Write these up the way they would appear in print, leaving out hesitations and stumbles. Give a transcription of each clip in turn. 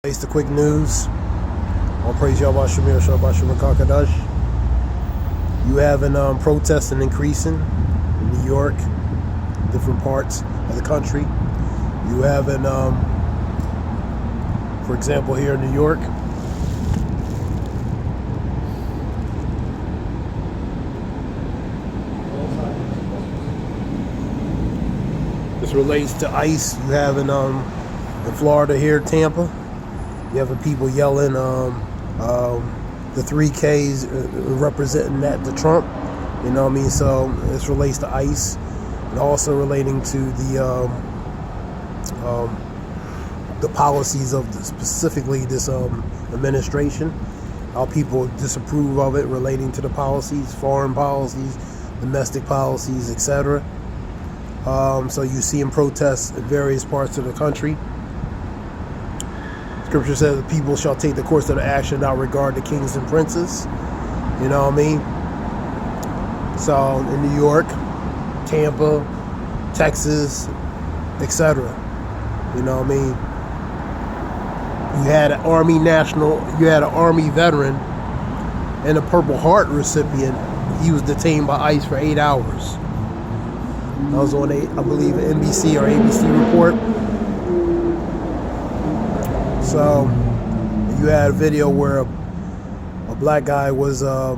It's the quick news. All praise Yahweh Shemir Shabbat Shemar. You having protesting increasing in New York, different parts of the country. You having, for example, here in New York, this relates to ICE. You having in Florida here, Tampa. You have people yelling the 3Ks representing that to Trump. You know what I mean? So this relates to ICE and also relating to the policies of specifically this administration. How people disapprove of it relating to the policies, foreign policies, domestic policies, etc. So you see in protests in various parts of the country. Scripture says the people shall take the course of the action without regard to kings and princes. You know what I mean? So in New York, Tampa, Texas, etc. You know what I mean? You had an Army veteran and a Purple Heart recipient. He was detained by ICE for 8 hours. That was on I believe an NBC or ABC report. So you had a video where a black guy was at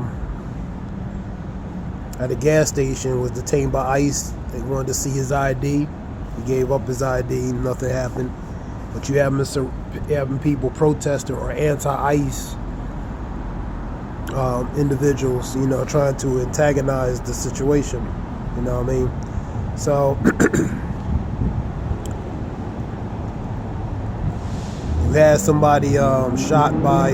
a gas station, was detained by ICE. They wanted to see his ID. He gave up his ID. Nothing happened. But you have having people protesting or anti-ICE individuals, you know, trying to antagonize the situation. You know what I mean? So you had somebody shot by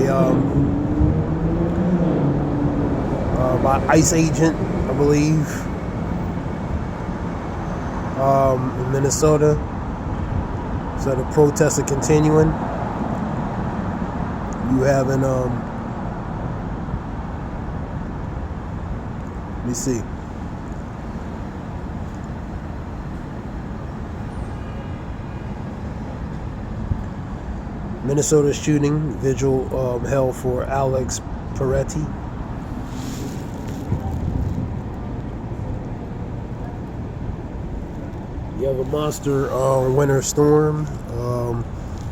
ICE agent, I believe, in Minnesota. So the protests are continuing. You having let me see. Minnesota shooting vigil held for Alex Peretti. You have a monster winter storm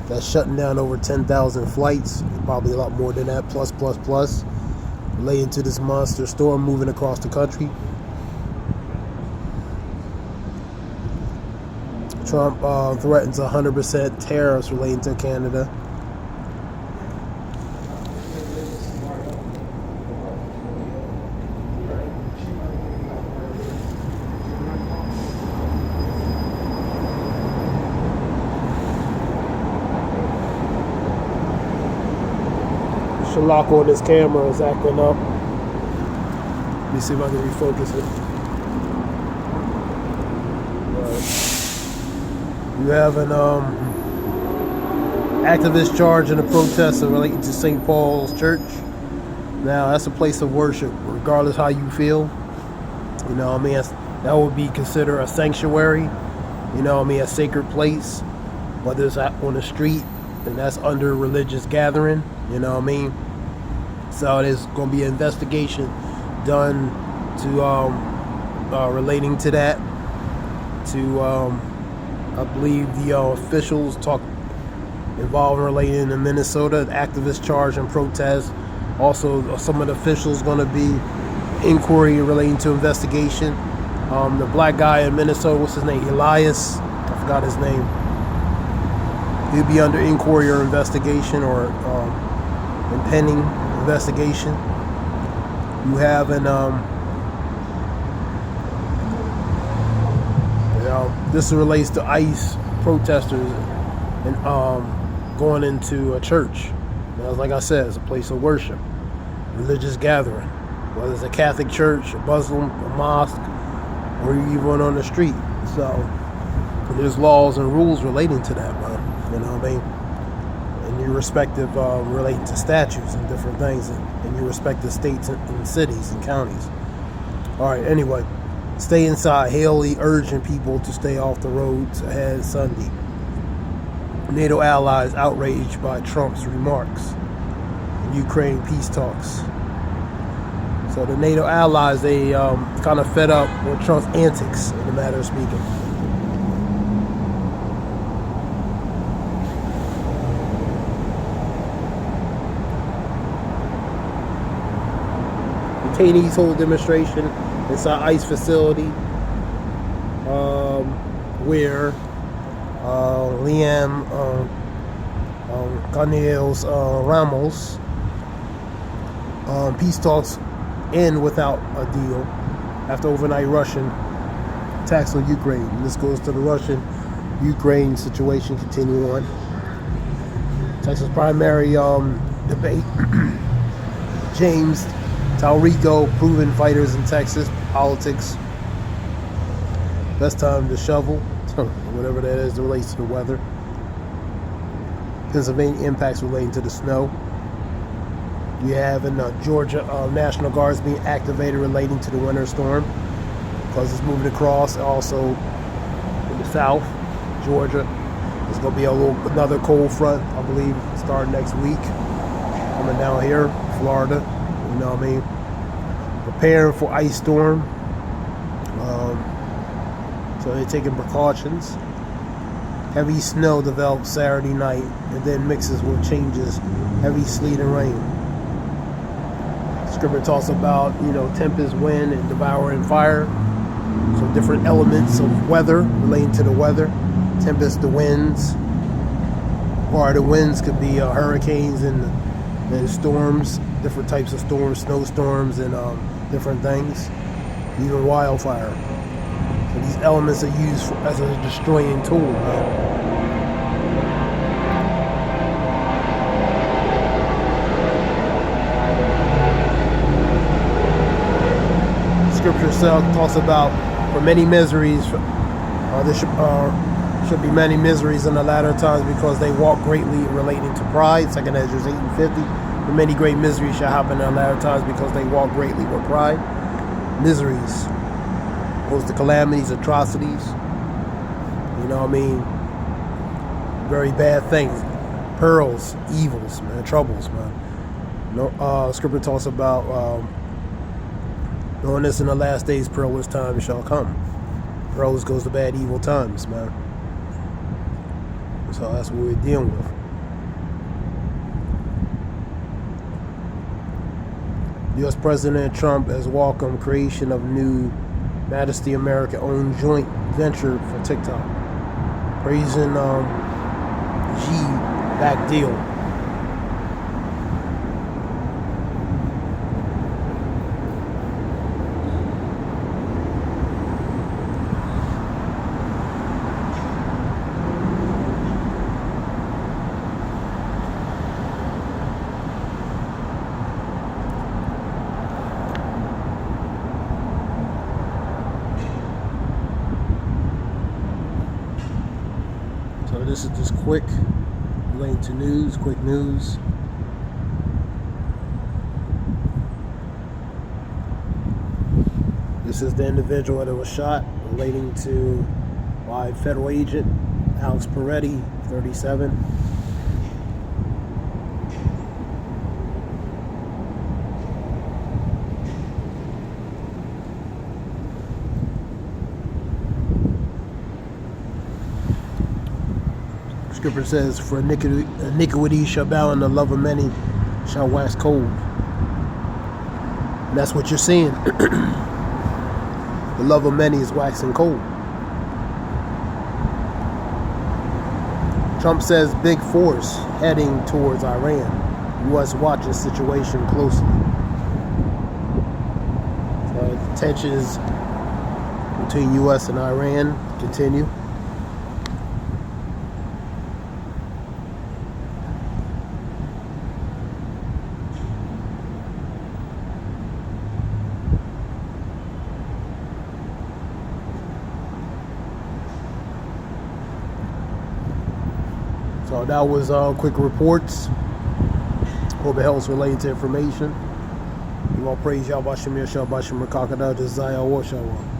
that's shutting down over 10,000 flights, probably a lot more than that, plus, relating to this monster storm moving across the country. Trump threatens 100% tariffs relating to Canada. Shalak on this camera is acting up. Let me see if I can refocus it. You have an activist charge in a protest relating to St. Paul's Church. Now, that's a place of worship, regardless how you feel. You know what I mean? That would be considered a sanctuary. You know what I mean? A sacred place. Whether it's on the street, and that's under religious gathering. You know what I mean? So there's going to be an investigation done to relating to that. To I believe the officials involved relating to Minnesota, the activist charge and protest. Also, some of the officials going to be inquiry relating to investigation. The black guy in Minnesota, what's his name? Elias, I forgot his name. He'll be under inquiry or investigation or impending investigation. You have an this relates to ICE protesters and going into a church. Now, like I said, it's a place of worship, religious gathering, whether it's a Catholic church, a Muslim, a mosque, or even on the street. So there's laws and rules relating to that, man. You know what I mean? And your respective relating to statutes and different things in your respective states and cities and counties. All right, anyway. Stay inside. Haley urging people to stay off the roads ahead Sunday. NATO allies outraged by Trump's remarks in Ukraine peace talks. So the NATO allies, they kind of fed up with Trump's antics, in the matter of speaking. Detainees hold demonstration inside ICE facility where Liam Canales Ramos peace talks end without a deal after overnight Russian attacks on Ukraine. And this goes to the Russian-Ukraine situation continuing on. Texas primary debate. James Talrico, proven fighters in Texas politics. Best time to shovel, whatever that is, relates to the weather. Pennsylvania impacts relating to the snow. You have in Georgia National Guards being activated relating to the winter storm because it's moving across. Also in the south, Georgia, there's going to be another cold front, I believe, starting next week. Coming down here, Florida, you know what I mean? Preparing for ice storm. So they're taking precautions. Heavy snow develops Saturday night and then mixes with changes, heavy sleet and rain. Scripture talks about, tempest, wind, and devouring fire. So different elements of weather relating to the weather. Tempest, the winds. Or the winds could be hurricanes and storms, different types of storms, snowstorms, and different things. Even wildfire. So these elements are used as a destroying tool, man. Scripture itself talks about for many miseries, there should be many miseries in the latter times because they walk greatly relating to pride. 2 Ezra 8:50. For many great miseries shall happen in the latter times because they walk greatly with pride. Miseries goes to calamities, atrocities. You know what I mean? Very bad things. Perils, evils, man, troubles, man. Scripture talks about knowing this in the last days, perilous times shall come. Perilous goes to bad, evil times, man. So that's what we're dealing with. U.S. President Trump has welcomed creation of new Majesty America-owned joint venture for TikTok, praising G-backed deal. So this is just quick, relating to news, quick news. This is the individual that was shot, relating to by federal agent Alex Peretti, 37. Scripture says, for iniquity shall bow and the love of many shall wax cold. And that's what you're seeing. The love of many is waxing cold. Trump says big force heading towards Iran. U.S. watches situation closely. Tensions between U.S. and Iran continue. So that was quick reports. Hope it helps related to information. You all praise Yahweh Shem Yeshua Bashim Rakakada Desire Washawa.